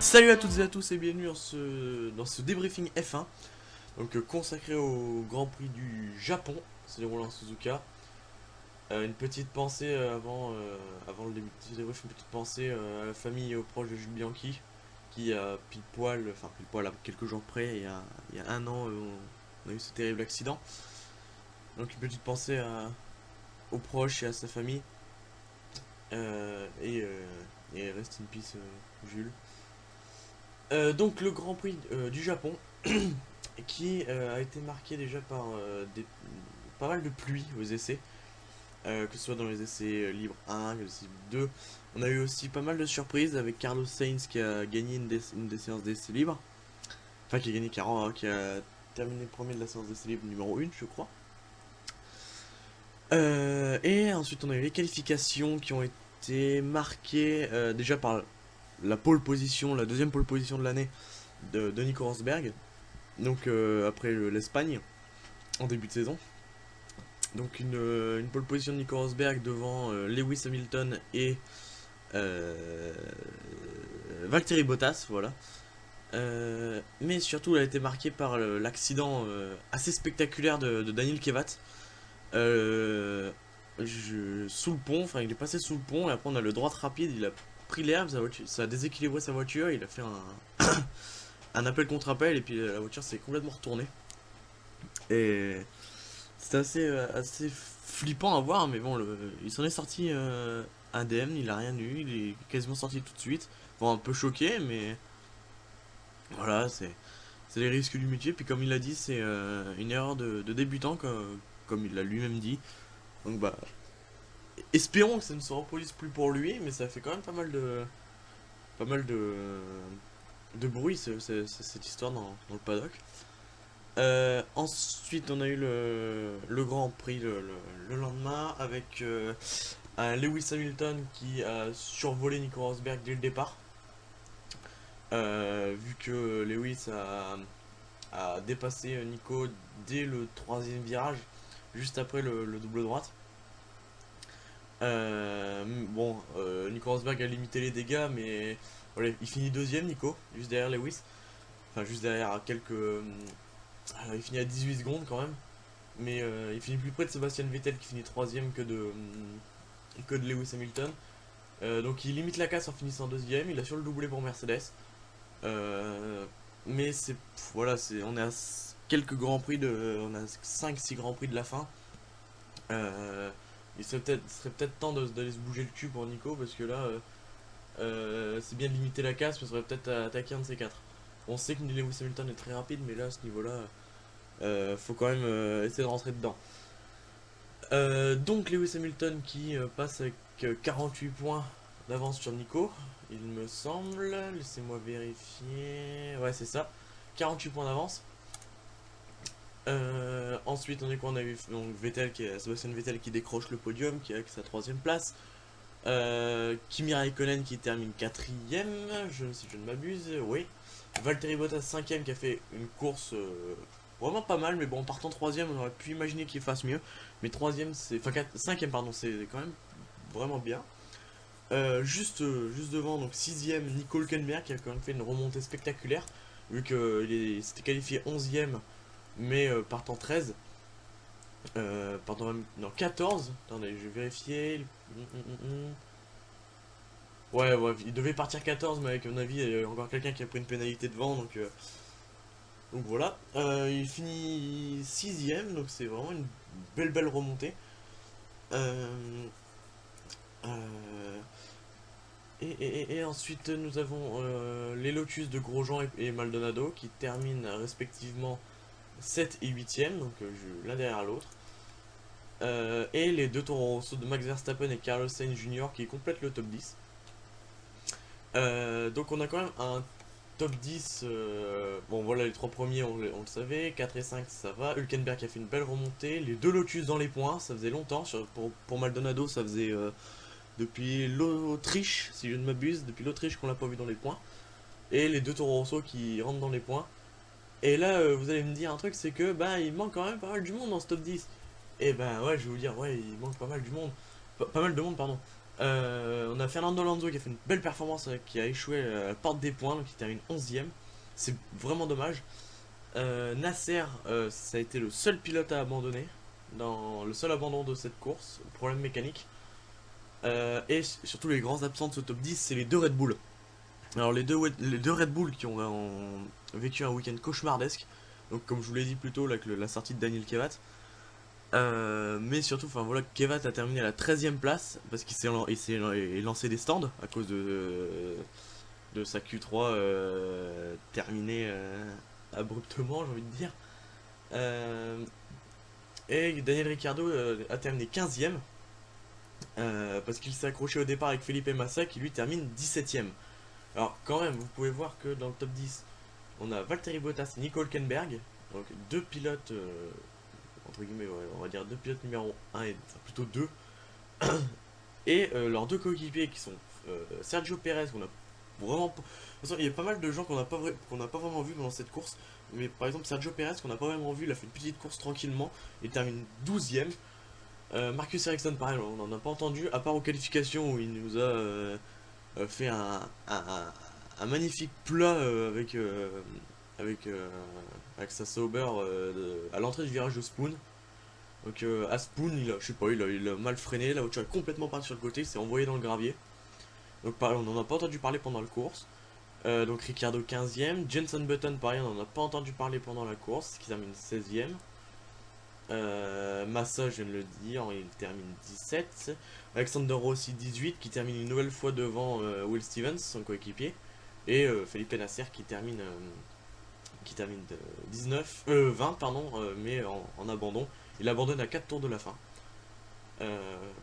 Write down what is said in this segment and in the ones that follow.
Salut à toutes et à tous et bienvenue dans ce débriefing F1 donc consacré au Grand Prix du Japon, c'est déroulé en Suzuka. Une petite pensée avant le début de ce débrief, une petite pensée à la famille et aux proches de Jules Bianchi qui a pile poil à quelques jours près, il y a un an on a eu ce terrible accident. Donc une petite pensée aux proches et à sa famille et rest in peace Jules. Donc le Grand Prix du Japon qui a été marqué déjà par pas mal de pluie aux essais, que ce soit dans les essais libres 1, les essais libres 2. On a eu aussi pas mal de surprises avec Carlos Sainz qui a gagné une des séances d'essais libres. Enfin qui a gagné qui a terminé premier de la séance d'essais libres numéro 1 je crois. Et ensuite on a eu les qualifications qui ont été marquées déjà par la pole position, la deuxième pole position de l'année de Nico Rosberg. Donc après l'Espagne en début de saison. Donc une pole position de Nico Rosberg devant Lewis Hamilton et Valtteri Bottas, voilà. Mais surtout elle a été marquée par l'accident assez spectaculaire de Daniil Kvyat. Sous le pont, enfin il est passé sous le pont et après on a le droite rapide, il a pris l'herbe, ça a déséquilibré sa voiture, il a fait un appel contre appel et puis la voiture s'est complètement retournée. Et c'était assez flippant à voir, mais bon, il s'en est sorti indemne, il a rien eu, il est quasiment sorti tout de suite. Bon, un peu choqué, mais voilà, c'est les risques du métier. Puis comme il l'a dit, c'est une erreur de débutant, comme il l'a lui-même dit. Donc bah, espérons que ça ne se reproduise plus pour lui, mais ça fait quand même pas mal de bruit cette histoire dans le paddock. Ensuite, on a eu le Grand Prix le lendemain avec un Lewis Hamilton qui a survolé Nico Rosberg dès le départ. Vu que Lewis a dépassé Nico dès le troisième virage, juste après le double droite. Nico Rosberg a limité les dégâts, mais voilà, il finit deuxième, Nico, juste derrière Lewis. Enfin, juste derrière alors, il finit à 18 secondes quand même. Mais il finit plus près de Sebastian Vettel qui finit troisième que de Lewis Hamilton. Donc il limite la casse en finissant deuxième. Il assure le doublé pour Mercedes. Mais voilà, on est à quelques grands prix on a 5-6 grands prix de la fin. Il serait peut-être temps d'aller se bouger le cul pour Nico parce que là c'est bien de limiter la casse, mais ça serait peut-être attaquer un de ces quatre. On sait que Lewis Hamilton est très rapide, mais là à ce niveau-là, faut quand même essayer de rentrer dedans. Donc Lewis Hamilton qui passe avec 48 points d'avance sur Nico, il me semble. Laissez-moi vérifier. Ouais, c'est ça. 48 points d'avance. Ensuite, on est quoi? On a eu donc Sebastian Vettel qui décroche le podium, qui est avec sa troisième place. Kimi Raikkonen qui termine quatrième, si je ne m'abuse, oui. Valtteri Bottas 5ème qui a fait une course vraiment pas mal, mais bon, en partant 3ème, on aurait pu imaginer qu'il fasse mieux. Mais 3ème, enfin 5ème, pardon, c'est quand même vraiment bien. Juste devant, donc 6ème, Nico Hülkenberg qui a quand même fait une remontée spectaculaire, vu qu'il s'était qualifié 11ème, mais partant 13. Partant même, non, 14. Attendez, je vais vérifier. Ouais, il devait partir 14, mais avec mon avis, il y a encore quelqu'un qui a pris une pénalité devant, donc voilà. Il finit 6ème, donc c'est vraiment une belle remontée. Et ensuite, nous avons les Lotus de Grosjean et Maldonado qui terminent respectivement 7 et 8ème, donc l'un derrière l'autre. Et les deux Toro Rosso de Max Verstappen et Carlos Sainz Jr. qui complètent le top 10. Donc on a quand même un top 10. Bon voilà, les trois premiers on le savait, 4 et 5 ça va. Hülkenberg qui a fait une belle remontée. Les deux Lotus dans les points, ça faisait longtemps. Pour Maldonado, ça faisait depuis l'Autriche, si je ne m'abuse, depuis l'Autriche qu'on l'a pas vu dans les points. Et les deux Toro Rosso qui rentrent dans les points. Et là, vous allez me dire un truc, c'est que il manque quand même pas mal du monde dans ce top 10. Et ouais, je vais vous dire, ouais, il manque pas mal du monde. Pas mal de monde, pardon. On a Fernando Alonso qui a fait une belle performance, qui a échoué à la porte des points, donc il termine 11ème. C'est vraiment dommage. Nasser, ça a été le seul pilote à abandonner, dans le seul abandon de cette course, problème mécanique. Et surtout les grands absents de ce top 10, c'est les deux Red Bull. Alors les deux Red Bull qui ont vécu un week-end cauchemardesque, donc comme je vous l'ai dit plus tôt, là, avec la sortie de Daniel Kvyat. Mais surtout, enfin voilà, Kvyat a terminé à la 13ème place parce qu'il s'est lancé des stands à cause de sa Q3 terminée abruptement, j'ai envie de dire. Et Daniel Ricciardo a terminé 15ème parce qu'il s'est accroché au départ avec Felipe Massa qui lui termine 17ème. Alors quand même, vous pouvez voir que dans le top 10, on a Valtteri Bottas et Nico Hülkenberg, donc deux pilotes, entre guillemets, ouais, on va dire deux pilotes numéro 1 et enfin, plutôt 2. Et leurs deux coéquipiers qui sont Sergio Perez, qu'on a vraiment. De toute façon, il y a pas mal de gens qu'on n'a pas vraiment vu pendant cette course. Mais par exemple, Sergio Perez, qu'on n'a pas vraiment vu, il a fait une petite course tranquillement. Il termine 12ème. Marcus Ericsson, pareil, on n'en a pas entendu, à part aux qualifications où il nous a fait un magnifique plat avec sa Sauber à l'entrée du virage de Spoon. Donc à Spoon, je sais pas, il a mal freiné, la voiture est complètement partie sur le côté, il s'est envoyé dans le gravier. Donc pareil, on n'en a pas entendu parler pendant la course. Donc Ricciardo 15ème, Jenson Button pareil, on n'en a pas entendu parler pendant la course, qui termine 16ème. Massa, je viens de le dire, il termine 17. Alexander Rossi 18, qui termine une nouvelle fois devant Will Stevens, son coéquipier. Et Felipe Nasser qui termine 20 pardon, mais en abandon. Il abandonne à 4 tours de la fin.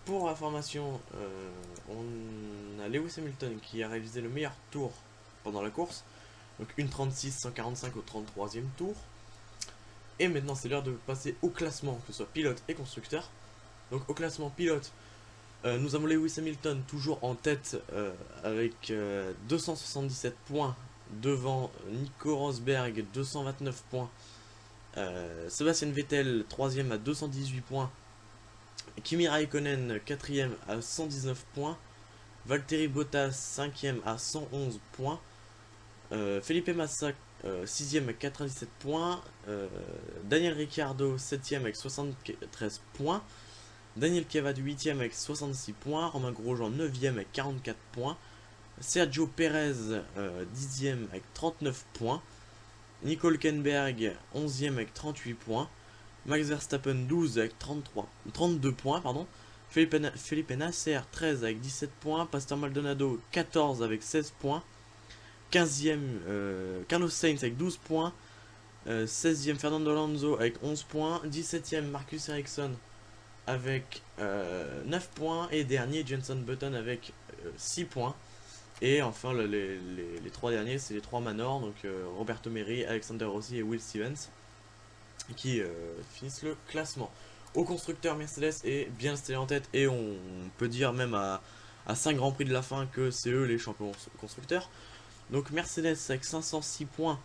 Pour information, on a Lewis Hamilton qui a réalisé le meilleur tour pendant la course. Donc 1:36 145 au 33e tour. Et maintenant c'est l'heure de passer au classement, que ce soit pilote et constructeur. Donc au classement pilote, nous avons Lewis Hamilton toujours en tête avec 277 points devant Nico Rosberg 229 points. Sébastien Vettel 3ème à 218 points. Kimi Raikkonen 4ème à 119 points. Valtteri Bottas 5ème à 111 points. Felipe Massa 6ème à 97 points. Daniel Ricciardo 7ème avec 73 points. Daniel Kvyat 8ème avec 66 points. Romain Grosjean 9ème avec 44 points. Sergio Perez 10ème avec 39 points. Nico Hülkenberg 11ème avec 38 points. Max Verstappen 12 avec 32 points. Pardon. Felipe Nasser 13 avec 17 points. Pastor Maldonado 14 avec 16 points. 15ème Carlos Sainz avec 12 points. 16ème Fernando Alonso avec 11 points. 17ème Marcus Ericsson avec 9 points. Et dernier Jenson Button avec 6 points. Et enfin les 3 derniers c'est les 3 Manor, donc Roberto Merri, Alexander Rossi et Will Stevens qui finissent le classement. Au constructeur, Mercedes est bien installé en tête et on peut dire même à 5 grands prix de la fin que c'est eux les champions constructeurs. Donc Mercedes avec 506 points,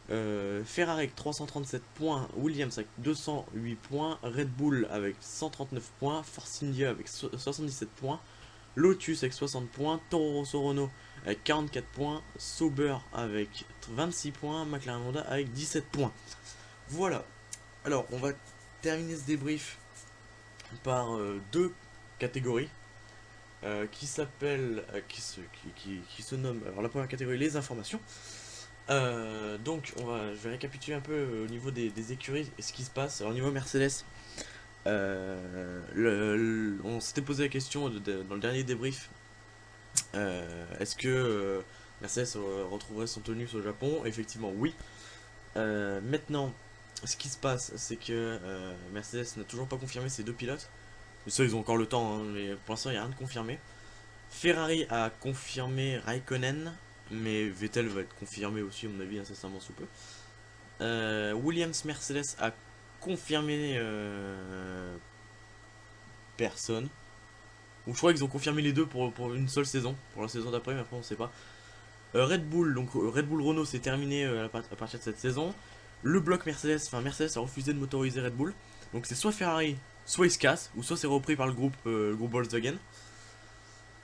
Ferrari avec 337 points, Williams avec 208 points, Red Bull avec 139 points, Force India avec 77 points, Lotus avec 60 points, Toro Rosso Renault avec 44 points, Sauber avec 26 points, McLaren Honda avec 17 points. Voilà. Alors on va terminer ce débrief par deux catégories qui s'appellent, qui se nomment. Alors la première catégorie, les informations. Donc je vais récapituler un peu au niveau des écuries et ce qui se passe. Alors au niveau Mercedes, on s'était posé la question dans le dernier débrief, est-ce que Mercedes retrouverait son tonus au Japon? Effectivement oui. Maintenant ce qui se passe c'est que Mercedes n'a toujours pas confirmé ses deux pilotes, mais ça ils ont encore le temps hein, mais pour l'instant il n'y a rien de confirmé. Ferrari a confirmé Raikkonen, mais Vettel va être confirmé aussi à mon avis incessamment sous peu. Williams Mercedes a confirmé personne. Ou je crois qu'ils ont confirmé les deux pour une seule saison, pour la saison d'après, mais après on sait pas. Red Bull, donc Red Bull Renault c'est terminé à partir de cette saison. Le bloc Mercedes, enfin Mercedes a refusé de motoriser Red Bull. Donc c'est soit Ferrari, soit ils se cassent, ou soit c'est repris par le groupe Volkswagen.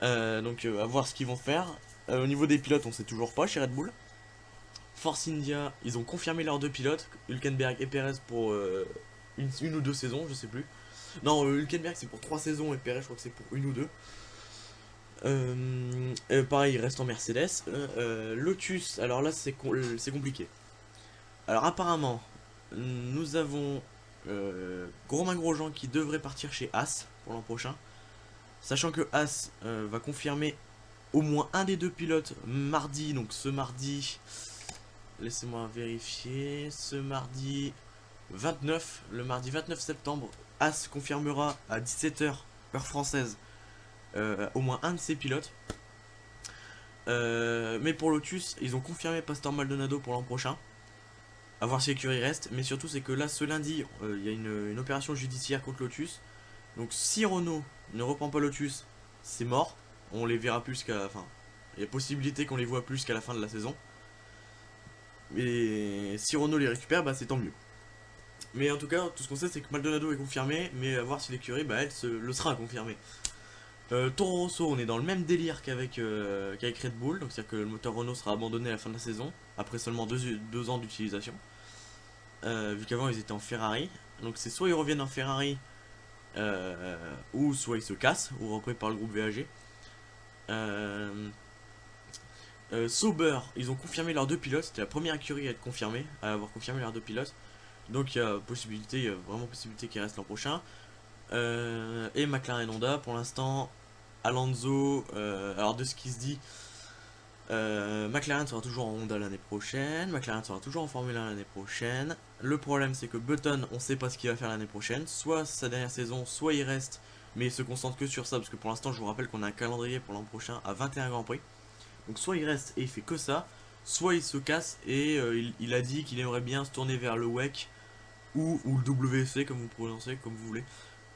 Donc à voir ce qu'ils vont faire. Au niveau des pilotes, on sait toujours pas chez Red Bull. Force India, ils ont confirmé leurs deux pilotes, Hülkenberg et Perez pour une ou deux saisons, je sais plus. Non, Hülkenberg c'est pour 3 saisons et Perez je crois que c'est pour une ou deux. Pareil, il reste en Mercedes. Lotus, alors là c'est compliqué. Alors apparemment, nous avons Romain Grosjean qui devrait partir chez Haas pour l'an prochain. Sachant que Haas va confirmer au moins un des deux pilotes mardi, donc ce mardi, laissez-moi vérifier, ce mardi 29, le mardi 29 septembre, Haas confirmera à 17 h heure française au moins un de ses pilotes. Mais pour Lotus, ils ont confirmé Pastor Maldonado pour l'an prochain. À voir si l'écurie reste. Mais surtout, c'est que là, ce lundi, il y a une opération judiciaire contre Lotus. Donc, si Renault ne reprend pas Lotus, c'est mort. On les verra plus qu'à. Enfin, il y a possibilité qu'on les voit plus qu'à la fin de la saison. Mais si Renault les récupère, bah c'est tant mieux. Mais en tout cas, tout ce qu'on sait, c'est que Maldonado est confirmé. Mais à voir si l'écurie, bah elle le sera confirmée. Toro Rosso, on est dans le même délire qu'avec Red Bull, donc c'est-à-dire que le moteur Renault sera abandonné à la fin de la saison, après seulement 2 ans d'utilisation, vu qu'avant ils étaient en Ferrari. Donc c'est soit ils reviennent en Ferrari, ou soit ils se cassent, ou repris par le groupe VAG. Sauber, ils ont confirmé leurs deux pilotes, c'était la première écurie à être confirmée, à avoir confirmé leurs deux pilotes. Donc il y a vraiment possibilité qu'ils restent l'an prochain. Et McLaren Honda, pour l'instant, Alonso, alors de ce qui se dit, McLaren sera toujours en Honda l'année prochaine, McLaren sera toujours en Formule 1 l'année prochaine. Le problème c'est que Button, on sait pas ce qu'il va faire l'année prochaine, soit sa dernière saison, soit il reste, mais il se concentre que sur ça, parce que pour l'instant je vous rappelle qu'on a un calendrier pour l'an prochain à 21 Grands Prix. Donc soit il reste et il fait que ça, soit il se casse et il a dit qu'il aimerait bien se tourner vers le WEC ou le WC comme vous prononcez, comme vous voulez.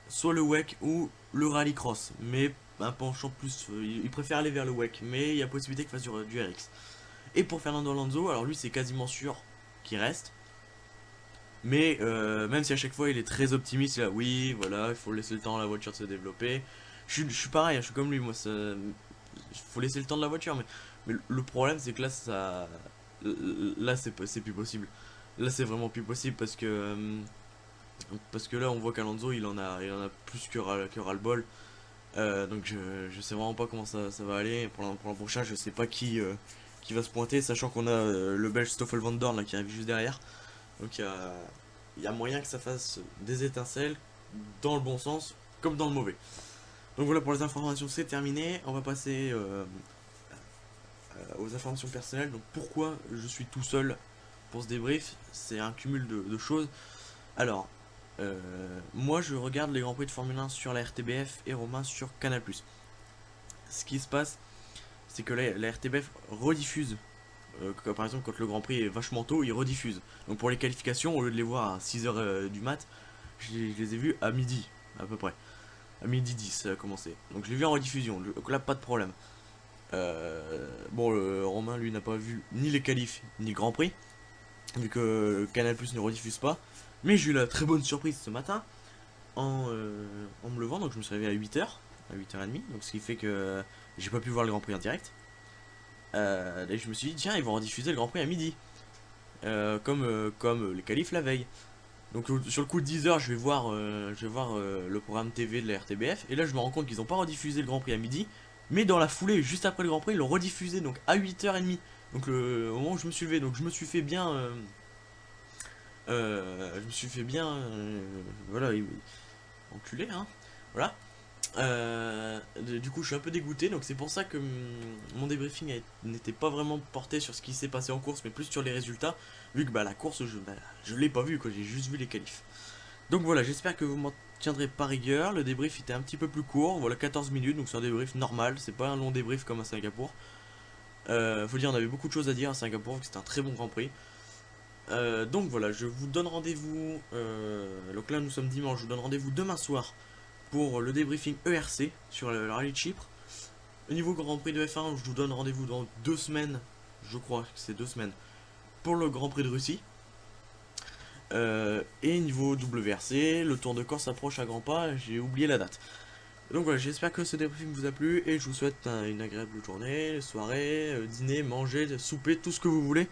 Soit le WEC ou le rallycross, mais un penchant plus, il préfère aller vers le WEC, mais il y a possibilité qu'il fasse du RX. Et pour Fernando Alonso, alors lui c'est quasiment sûr qu'il reste, mais même si à chaque fois il est très optimiste, là, oui voilà, il faut laisser le temps à la voiture de se développer. Je suis pareil, je suis comme lui, moi il faut laisser le temps de la voiture, mais le problème c'est que là c'est plus possible. Là c'est vraiment plus possible parce que là on voit qu'Alonso il en a plus que ras-le-bol. Donc je sais vraiment pas comment ça va aller. Pour l'an prochain je sais pas qui va se pointer, sachant qu'on a le belge Stoffel Van Dorn là, qui arrive juste derrière. Donc il y a moyen que ça fasse des étincelles dans le bon sens comme dans le mauvais. Donc voilà, pour les informations c'est terminé. On va passer aux informations personnelles. Donc pourquoi je suis tout seul pour ce débrief? C'est un cumul de choses. Alors moi je regarde les Grands Prix de Formule 1 sur la RTBF et Romain sur Canal+. Ce qui se passe, c'est que la RTBF rediffuse, par exemple quand le Grand Prix est vachement tôt, ils rediffusent. Donc pour les qualifications, au lieu de les voir à 6 h du mat, je les ai vus à midi, à peu près. À midi 10, ça a commencé. Donc je l'ai vu en rediffusion, donc là pas de problème. Bon, Romain lui n'a pas vu ni les qualifs ni le Grand Prix, vu que Canal+ ne rediffuse pas. Mais j'ai eu la très bonne surprise ce matin en me levant, donc je me suis réveillé à 8 h, à 8 h 30, donc ce qui fait que j'ai pas pu voir le Grand Prix en direct. Et je me suis dit, tiens, ils vont rediffuser le Grand Prix à midi, comme les qualifs la veille. Donc sur le coup de 10 h, je vais voir le programme TV de la RTBF, et là je me rends compte qu'ils n'ont pas rediffusé le Grand Prix à midi, mais dans la foulée, juste après le Grand Prix, ils l'ont rediffusé donc à 8 h 30. Donc au moment où je me suis levé, donc je me suis fait bien. Voilà, enculé, hein. Voilà. Du coup, je suis un peu dégoûté, donc c'est pour ça que mon débriefing n'était pas vraiment porté sur ce qui s'est passé en course, mais plus sur les résultats, vu que la course, je l'ai pas vu, quoi, j'ai juste vu les qualifs. Donc voilà, j'espère que vous m'en tiendrez par rigueur. Le débrief était un petit peu plus court, voilà, 14 minutes, donc c'est un débrief normal, c'est pas un long débrief comme à Singapour. Faut dire, on avait beaucoup de choses à dire à Singapour, c'était un très bon Grand Prix. Donc voilà, je vous donne rendez-vous. Donc là, nous sommes dimanche. Je vous donne rendez-vous demain soir pour le débriefing ERC sur le Rallye de Chypre. Au niveau Grand Prix de F1, je vous donne rendez-vous dans 2 semaines. Je crois que c'est 2 semaines pour le Grand Prix de Russie. Et niveau WRC, le Tour de Corse approche à grands pas. J'ai oublié la date. Donc voilà, j'espère que ce débriefing vous a plu et je vous souhaite une agréable journée, soirée, dîner, manger, souper, tout ce que vous voulez.